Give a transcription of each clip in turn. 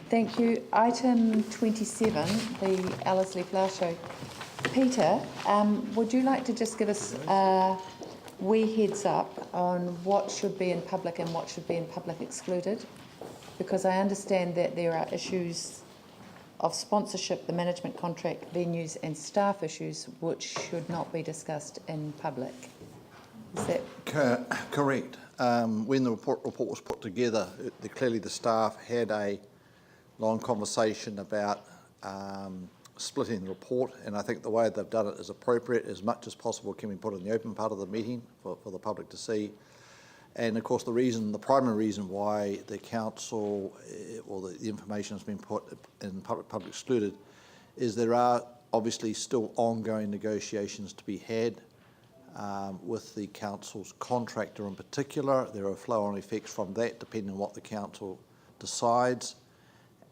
Thank you. Item 27, the Ellerslie Flower Show. Peter, would you like to just give us a wee heads up on what should be in public and what should be in public excluded? Because I understand that there are issues of sponsorship, the management contract, venues and staff issues which should not be discussed in public. Is that correct? When the report was put together, clearly the staff had a long conversation about splitting the report, and I think the way they've done it is appropriate. As much as possible can be put in the open part of the meeting for the public to see. And of course the primary reason why the council, or the information has been put in public excluded, is there are obviously still ongoing negotiations to be had with the council's contractor in particular. There are flow-on effects from that depending on what the council decides.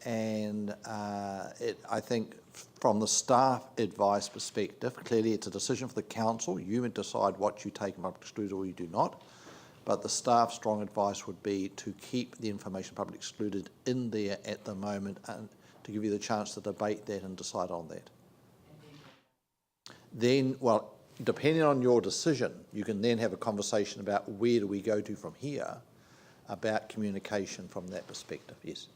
And I think from the staff advice perspective, clearly it's a decision for the council. You decide what you take in public excluded or you do not. But the staff's strong advice would be to keep the information public excluded in there at the moment and to give you the chance to debate that and decide on that. Then, well, depending on your decision, you can then have a conversation about where do we go to from here about communication from that perspective, yes.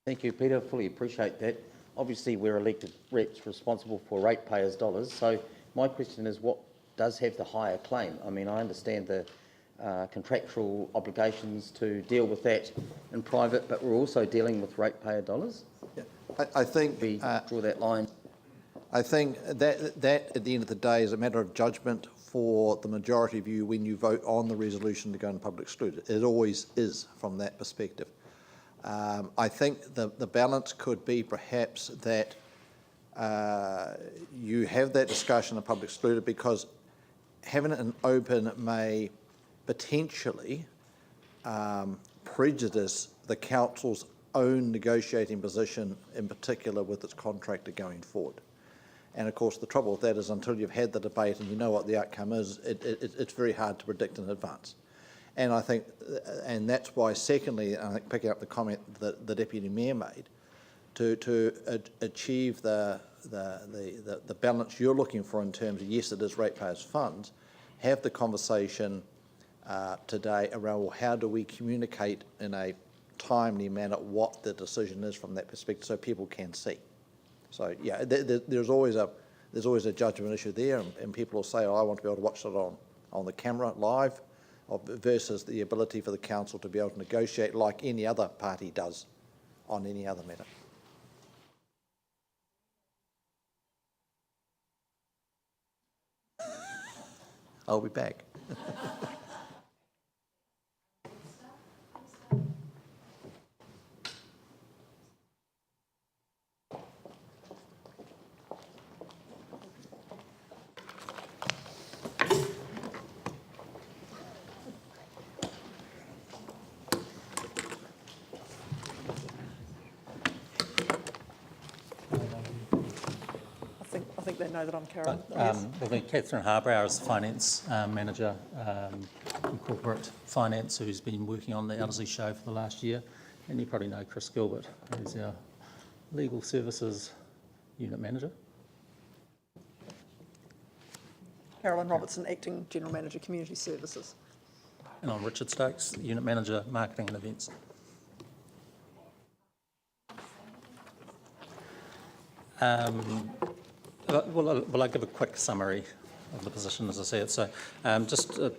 Thank you, Peter. Fully appreciate that. Obviously, we're elected reps responsible for ratepayers' dollars. So my question is, what does have the higher claim? I mean, I understand the contractual obligations to deal with that in private, but we're also dealing with ratepayer dollars. Yeah. I think we draw that line. I think that at the end of the day is a matter of judgment for the majority of you when you vote on the resolution to go into public excluded. It always is from that perspective. I think the balance could be perhaps that you have that discussion of public excluded, because having it in open may potentially prejudice the council's own negotiating position, in particular with its contractor going forward. And of course the trouble with that is until you've had the debate and you know what the outcome is, it's very hard to predict in advance. And I think, and that's why secondly, I think picking up the comment that the Deputy Mayor made, to achieve the balance you're looking for in terms of, yes, it is ratepayers' funds, have the conversation today around, well, how do we communicate in a timely manner what the decision is from that perspective so people can see. So yeah, there's always a judgment issue there, and people will say, oh, I want to be able to watch it on the camera live, versus the ability for the council to be able to negotiate like any other party does on any other matter. I'll be back. I think they know that I'm Carolyn. Yes. Well, then Catherine Harbrow is the Finance Manager in Corporate Finance, who's been working on the Ellerslie show for the last year. And you probably know Chris Gilbert, who's our Legal Services Unit Manager. Carolyn Robertson, Acting General Manager, Community Services. And I'm Richard Stokes, Unit Manager, Marketing and Events. Well, I'll give a quick summary of the position as I see it. So the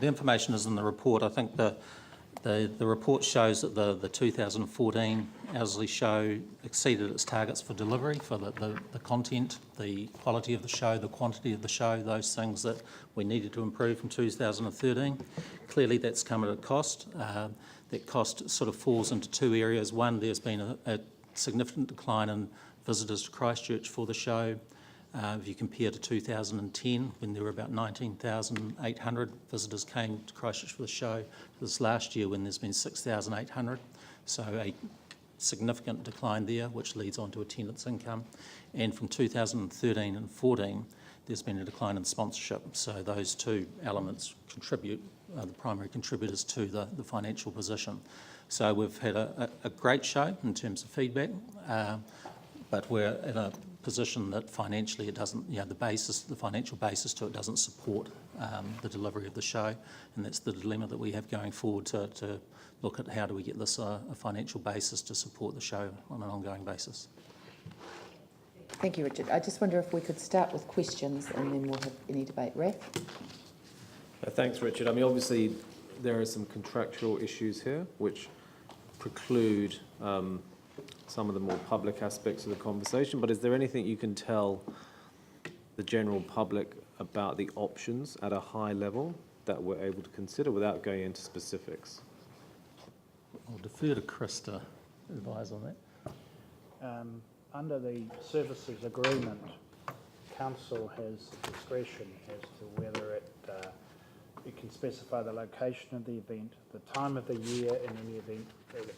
information is in the report. I think the report shows that the 2014 Ellerslie show exceeded its targets for delivery, for the content, the quality of the show, the quantity of the show, those things that we needed to improve from 2013. Clearly that's come at a cost. That cost sort of falls into two areas. One, there's been a significant decline in visitors to Christchurch for the show. If you compare to 2010, when there were about 19,800 visitors came to Christchurch for the show, this last year when there's been 6,800. So a significant decline there, which leads on to attendance income. And from 2013 and 14, there's been a decline in sponsorship. So those two elements contribute the primary contributors to the financial position. So we've had a great show in terms of feedback, but we're in a position that financially it doesn't, the financial basis to it doesn't support the delivery of the show, and that's the dilemma that we have going forward to look at how do we get this a financial basis to support the show on an ongoing basis. Thank you, Richard. I just wonder if we could start with questions and then we'll have any debate. Raf? Thanks, Richard. I mean, obviously, there are some contractual issues here which preclude some of the more public aspects of the conversation, but is there anything you can tell the general public about the options at a high level that we're able to consider without going into specifics? I'll defer to Chris to advise on that. Under the services agreement, council has discretion as to whether it can specify the location of the event, the time of the year in any event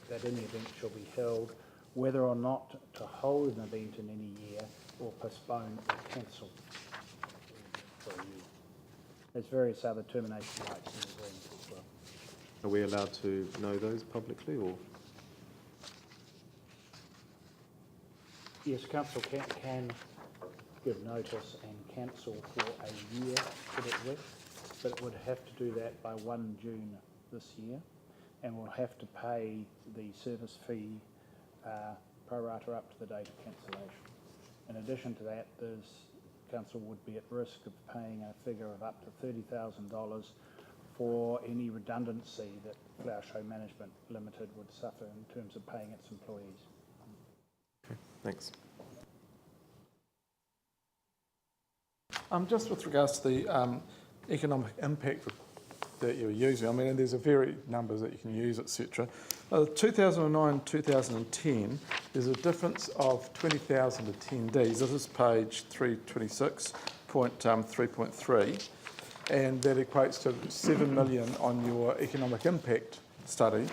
that any event shall be held, whether or not to hold an event in any year or postpone or cancel for a year. There's various other termination rights in the agreement as well. Are we allowed to know those publicly, or? Yes, council can give notice and cancel for a year, should it wish, but it would have to do that by 1 June this year, and will have to pay the service fee pro rata up to the date of cancellation. In addition to that, council would be at risk of paying a figure of up to $30,000 for any redundancy that Flower Show Management Limited would suffer in terms of paying its employees. Okay, thanks. Just with regards to the economic impact that you're using, I mean, and there's a varied numbers that you can use, etc. 2009-2010, there's a difference of 20,000 attendees. This is page 326.3.3, and that equates to 7 million on your economic impact study.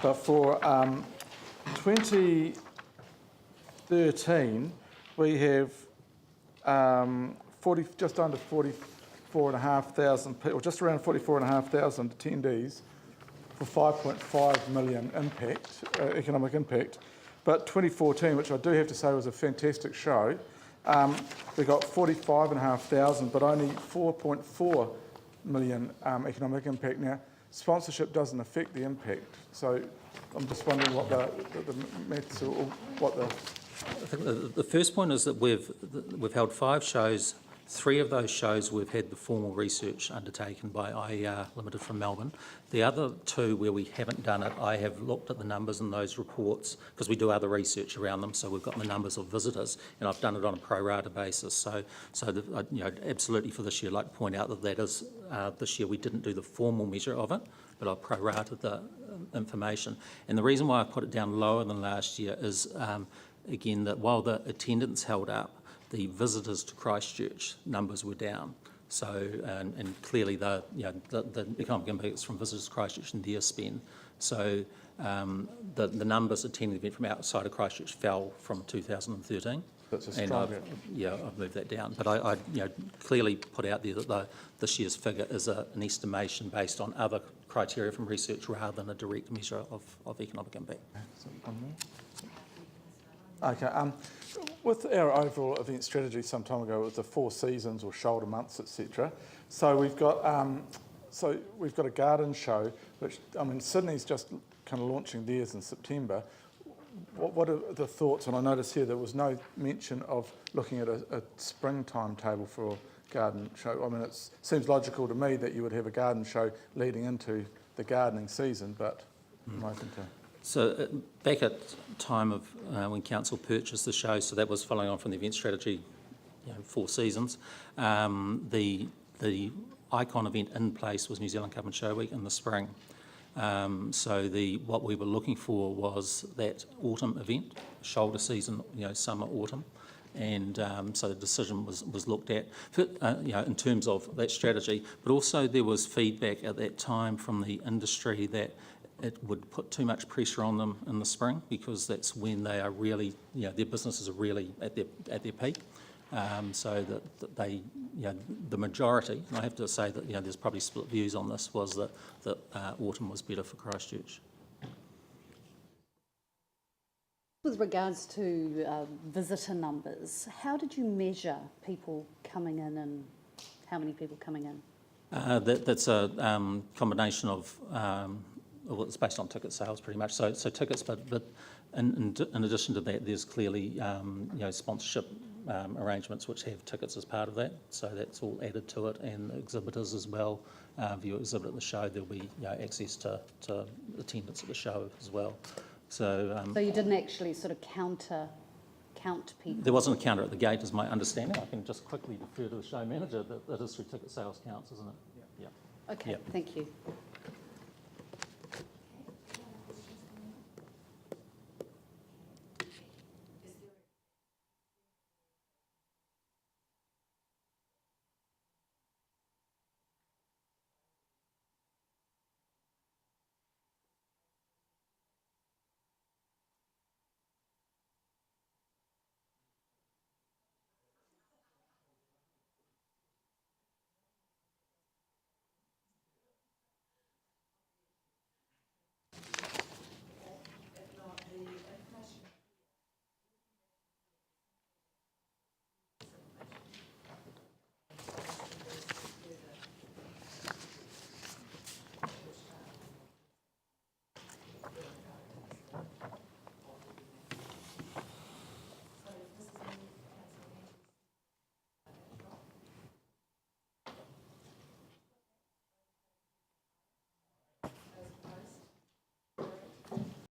But for 2013, we have just under 44,500 people, just around 44,500 attendees for 5.5 million impact, economic impact. But 2014, which I do have to say was a fantastic show, we got 45,500, but only 4.4 million economic impact. Now, sponsorship doesn't affect the impact, so I'm just wondering what the maths or what the... I think the first point is that we've held 5 shows. 3 of those shows we've had the formal research undertaken by IER Limited from Melbourne. The other 2 where we haven't done it, I have looked at the numbers in those reports because we do other research around them, so we've got the numbers of visitors, and I've done it on a pro rata basis. So absolutely for this year, I'd like to point out that is this year we didn't do the formal measure of it, but I pro rated the information. And the reason why I put it down lower than last year is again that while the attendance held up, the visitors to Christchurch numbers were down. So, and clearly the economic impacts from visitors to Christchurch and their spend. So the numbers attending the event from outside of Christchurch fell from 2013. That's a and strong I've moved that down. But I clearly put out there that this year's figure is an estimation based on other criteria from research rather than a direct measure of economic impact. Okay. With our overall event strategy some time ago, it was the 4 seasons or shoulder months, etc. So we've got a garden show, which Sydney's just kind of launching theirs in September. What are the thoughts? And I noticed here there was no mention of looking at a spring timetable for a garden show. I mean, it seems logical to me that you would have a garden show leading into the gardening season, but I'm open to... So back at time of when council purchased the show, so that was following on from the event strategy, 4 seasons. The icon event in place was New Zealand Cup and Show Week in the spring. So what we were looking for was that autumn event, shoulder season, summer, autumn. And so the decision was looked at, in terms of that strategy. But also there was feedback at that time from the industry that it would put too much pressure on them in the spring because that's when they are really, their businesses are really at their peak. so that they, the majority, and I have to say that, there's probably split views on this, was that autumn was better for Christchurch. With regards to visitor numbers, how did you measure people coming in and how many people coming in? That's a combination of, well, it's based on ticket sales pretty much. So tickets, but in addition to that, there's clearly sponsorship arrangements which have tickets as part of that. So that's all added to it, and exhibitors as well. If you exhibit at the show, there'll be access to attendance at the show as well. So you didn't actually sort of count people? There wasn't a counter at the gate, is my understanding. I can just quickly defer to the show manager that is through ticket sales counts, isn't it? Yeah. Okay, Yeah. thank you.